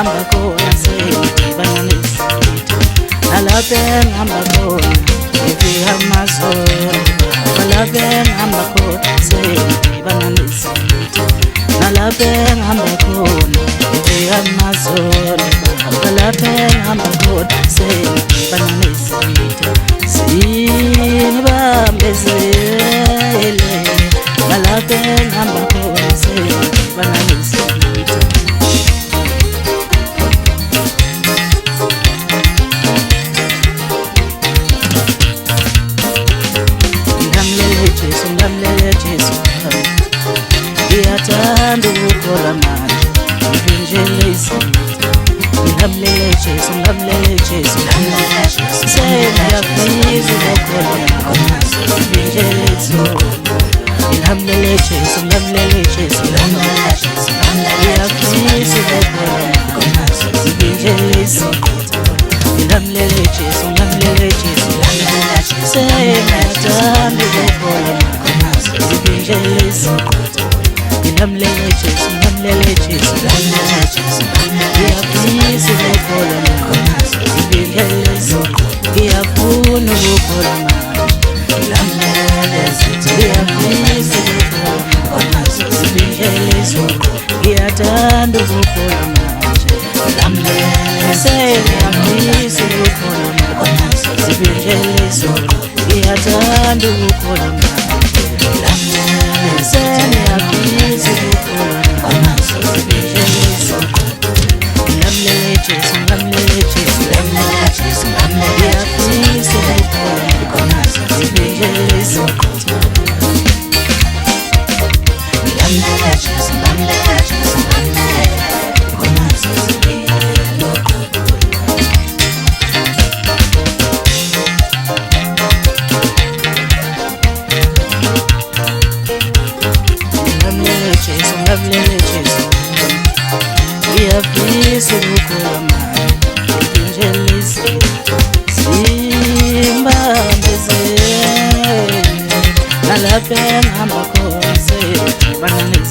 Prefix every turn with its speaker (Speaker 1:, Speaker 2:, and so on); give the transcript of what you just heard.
Speaker 1: engihamba khona sengidibana nezitha, nalapho engihamba khona ngifika amazolo, nalapho engihamba khona sengidibana nezitha, nalapho engihamba khona ngifika amazolo, nalapho engihamba khona sengidibana nezitha, sinibambezele, nalapho engihamba khona sengidibana nezitha. Ngihamlele Jesu, ngiyathanda ukukholwa manje, ngivinjele izitha. Ngihamlele Jesu, sengiyafisa ukukholwa manje, ngivinjele izitha. Ngihamlele Jesu, ngiyafisa ukukholwa manje, ngivinjele izitha. Ngihamlele Jesu, sengiyafisa ukukholwa manje, ngivinjele izitha. Ngihamlele Jesu, ngiyafisa ukukholwa manje, ngivinjele izitha. Ngiyafuna ukukholwa manje, ngiyafisa ukukholwa manje, ngivinjele izitha. Ngiyathanda ukukholwa manje, sengiyafisa ukukholwa manje, ngivinjele izitha. Ngiyathanda ukukholwa manje, sengiyafisa ukukholwa manje, ngivinjele izitha. Ngihamlele Jesu, ngiyafisa ukukholwa manje, ngivinjele izitha. Ngihamlele Jesu, ngiyafisa ukukholwa manje, ngivinjele izitha. Simbambezele, nalapho engihamba khona sengidibana nezitha.